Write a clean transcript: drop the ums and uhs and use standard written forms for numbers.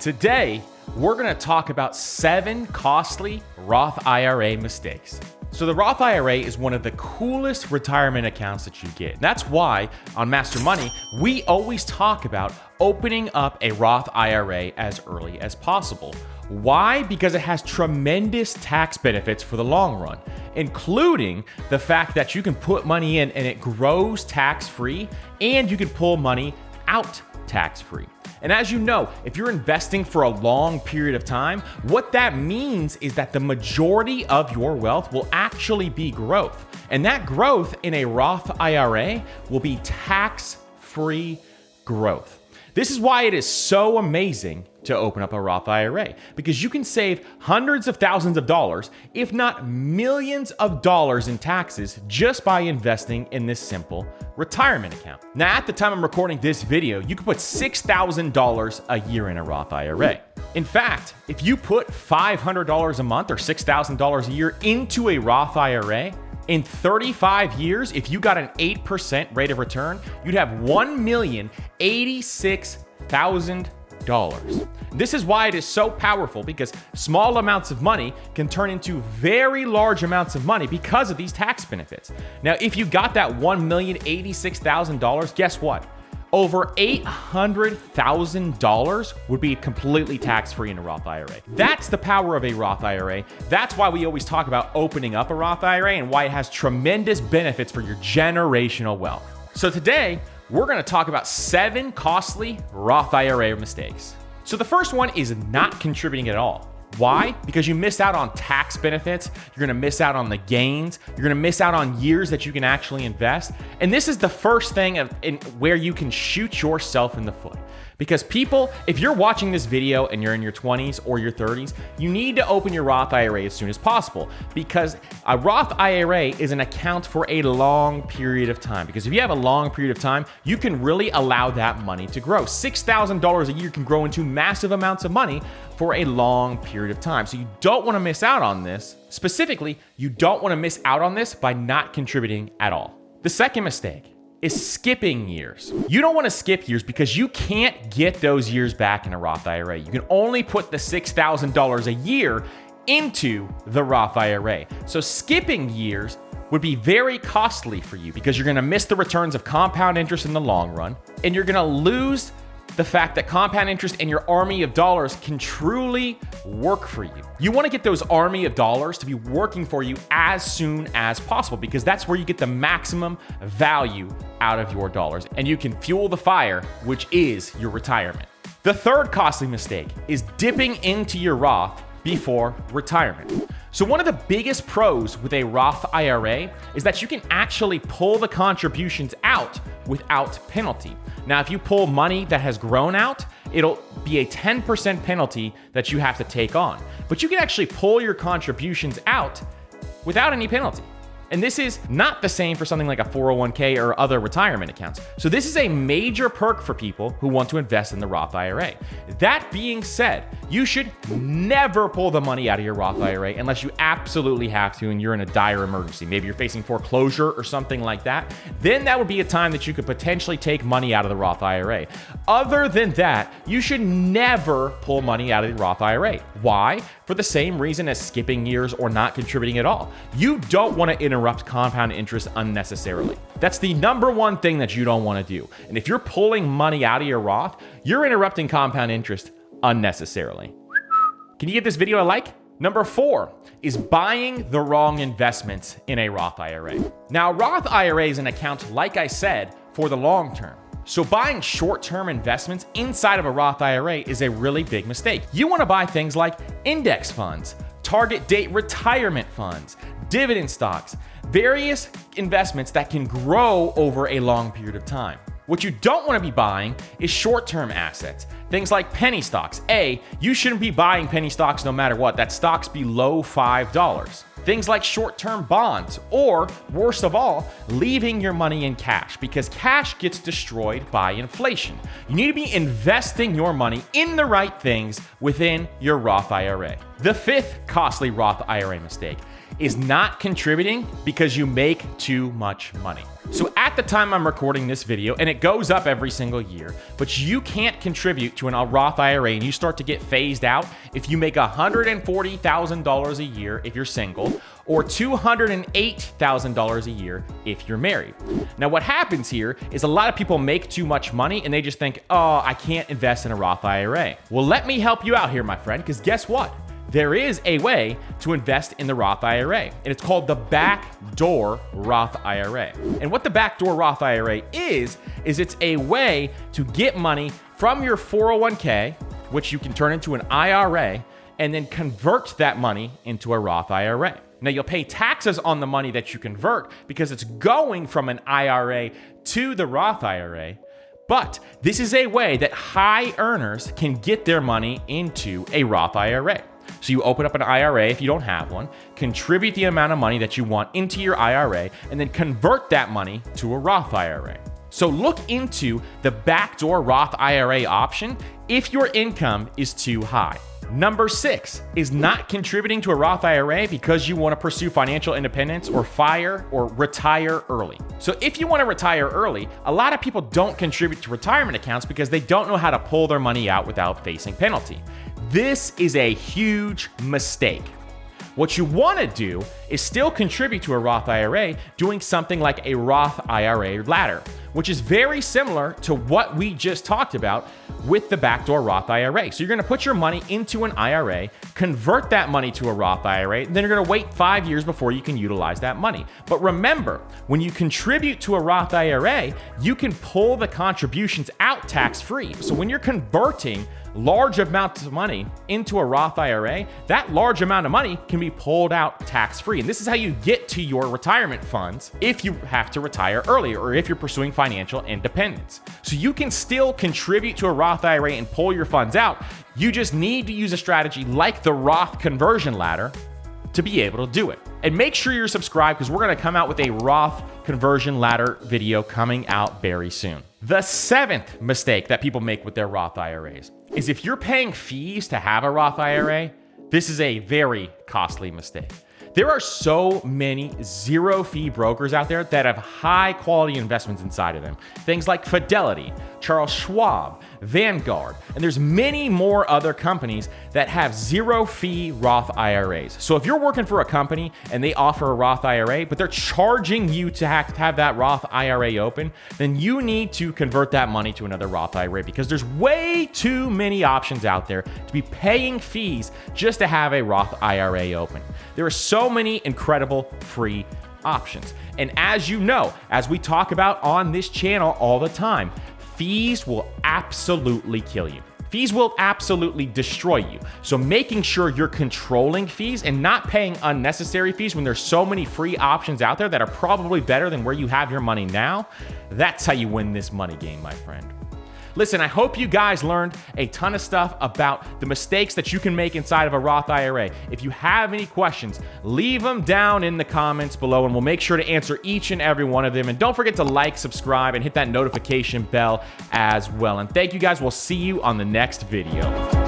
Today, we're going to talk about 7 costly Roth IRA mistakes. So the Roth IRA is one of the coolest retirement accounts that you get. That's why on Master Money, we always talk about opening up a Roth IRA as early as possible. Why? Because it has tremendous tax benefits for the long run, including the fact that you can put money in and it grows tax-free, and you can pull money out tax-free. And as you know, if you're investing for a long period of time, what that means is that the majority of your wealth will actually be growth. And that growth in a Roth IRA will be tax-free growth. This is why it is so amazing to open up a Roth IRA, because you can save hundreds of thousands of dollars, if not millions of dollars in taxes, just by investing in this simple retirement account. Now, at the time I'm recording this video, you can put $6,000 a year in a Roth IRA. In fact, if you put $500 a month or $6,000 a year into a Roth IRA, in 35 years, if you got an 8% rate of return, you'd have $1,086,000. This is why it is so powerful, because small amounts of money can turn into very large amounts of money because of these tax benefits. Now, if you got that $1,086,000, guess what? Over $800,000 would be completely tax-free in a Roth IRA. That's the power of a Roth IRA. That's why we always talk about opening up a Roth IRA and why it has tremendous benefits for your generational wealth. So today, we're going to talk about 7 costly Roth IRA mistakes. So the first one is not contributing at all. Why? Because you miss out on tax benefits, you're gonna miss out on the gains, you're gonna miss out on years that you can actually invest. And this is the first thing where you can shoot yourself in the foot. Because people, if you're watching this video and you're in your 20s or your 30s, you need to open your Roth IRA as soon as possible, because a Roth IRA is an account for a long period of time. Because if you have a long period of time, you can really allow that money to grow. $6,000 a year can grow into massive amounts of money for a long period of time. So you don't want to miss out on this. Specifically, you don't want to miss out on this by not contributing at all. The second mistake is skipping years. You don't want to skip years because you can't get those years back in a Roth IRA. You can only put the $6,000 a year into the Roth IRA. So skipping years would be very costly for you, because you're going to miss the returns of compound interest in the long run, and you're going to lose the fact that compound interest and your army of dollars can truly work for you. You want to get those army of dollars to be working for you as soon as possible, because that's where you get the maximum value out of your dollars, and you can fuel the fire, which is your retirement. The third costly mistake is dipping into your Roth before retirement. So one of the biggest pros with a Roth IRA is that you can actually pull the contributions out without penalty. Now, if you pull money that has grown out, it'll be a 10% penalty that you have to take on. But you can actually pull your contributions out without any penalty. And this is not the same for something like a 401k or other retirement accounts. So this is a major perk for people who want to invest in the Roth IRA. That being said, you should never pull the money out of your Roth IRA unless you absolutely have to and you're in a dire emergency. Maybe you're facing foreclosure or something like that. Then that would be a time that you could potentially take money out of the Roth IRA. Other than that, you should never pull money out of the Roth IRA. Why? For the same reason as skipping years or not contributing at all. You don't want to interrupt compound interest unnecessarily. That's the number one thing that you don't want to do. And if you're pulling money out of your Roth, you're interrupting compound interest unnecessarily. Can you give this video a like? Number 4 is buying the wrong investments in a Roth IRA. Now, Roth IRA is an account, like I said, for the long term. So buying short-term investments inside of a Roth IRA is a really big mistake. You want to buy things like index funds, target date retirement funds, dividend stocks, various investments that can grow over a long period of time. What you don't want to be buying is short-term assets. Things like penny stocks. You shouldn't be buying penny stocks no matter what. That stock's below $5. Things like short-term bonds, or worst of all, leaving your money in cash, because cash gets destroyed by inflation. You need to be investing your money in the right things within your Roth IRA. The 5th costly Roth IRA mistake is not contributing because you make too much money. So at the time I'm recording this video, and it goes up every single year, but you can't contribute to a Roth IRA and you start to get phased out if you make $140,000 a year if you're single, or $208,000 a year if you're married. Now, what happens here is a lot of people make too much money and they just think, oh, I can't invest in a Roth IRA. Well, let me help you out here, my friend, because guess what? There is a way to invest in the Roth IRA, and it's called the backdoor Roth IRA. And what the backdoor Roth IRA is it's a way to get money from your 401k, which you can turn into an IRA, and then convert that money into a Roth IRA. Now, you'll pay taxes on the money that you convert because it's going from an IRA to the Roth IRA, but this is a way that high earners can get their money into a Roth IRA. So you open up an IRA if you don't have one, contribute the amount of money that you want into your IRA, and then convert that money to a Roth IRA. So look into the backdoor Roth IRA option if your income is too high. Number 6 is not contributing to a Roth IRA because you want to pursue financial independence or fire or retire early. So if you want to retire early, a lot of people don't contribute to retirement accounts because they don't know how to pull their money out without facing penalty. This is a huge mistake. What you want to do is still contribute to a Roth IRA doing something like a Roth IRA ladder, which is very similar to what we just talked about with the backdoor Roth IRA. So you're going to put your money into an IRA, convert that money to a Roth IRA, and then you're going to wait 5 years before you can utilize that money. But remember, when you contribute to a Roth IRA, you can pull the contributions out tax-free. So when you're converting large amounts of money into a Roth IRA, that large amount of money can be pulled out tax-free. And this is how you get to your retirement funds if you have to retire early or if you're pursuing financial independence. So you can still contribute to a Roth IRA and pull your funds out. You just need to use a strategy like the Roth conversion ladder to be able to do it. And make sure you're subscribed because we're going to come out with a Roth conversion ladder video coming out very soon. The 7th mistake that people make with their Roth IRAs is if you're paying fees to have a Roth IRA, this is a very costly mistake. There are so many zero-fee brokers out there that have high-quality investments inside of them. Things like Fidelity, Charles Schwab, Vanguard, and there's many more other companies that have zero-fee Roth IRAs. So if you're working for a company and they offer a Roth IRA, but they're charging you to have that Roth IRA open, then you need to convert that money to another Roth IRA because there's way too many options out there to be paying fees just to have a Roth IRA open. There are so many incredible free options. And as you know, as we talk about on this channel all the time, fees will absolutely kill you. Fees will absolutely destroy you. So making sure you're controlling fees and not paying unnecessary fees when there's so many free options out there that are probably better than where you have your money now, that's how you win this money game, my friend. Listen, I hope you guys learned a ton of stuff about the mistakes that you can make inside of a Roth IRA. If you have any questions, leave them down in the comments below and we'll make sure to answer each and every one of them. And don't forget to like, subscribe, and hit that notification bell as well. And thank you guys. We'll see you on the next video.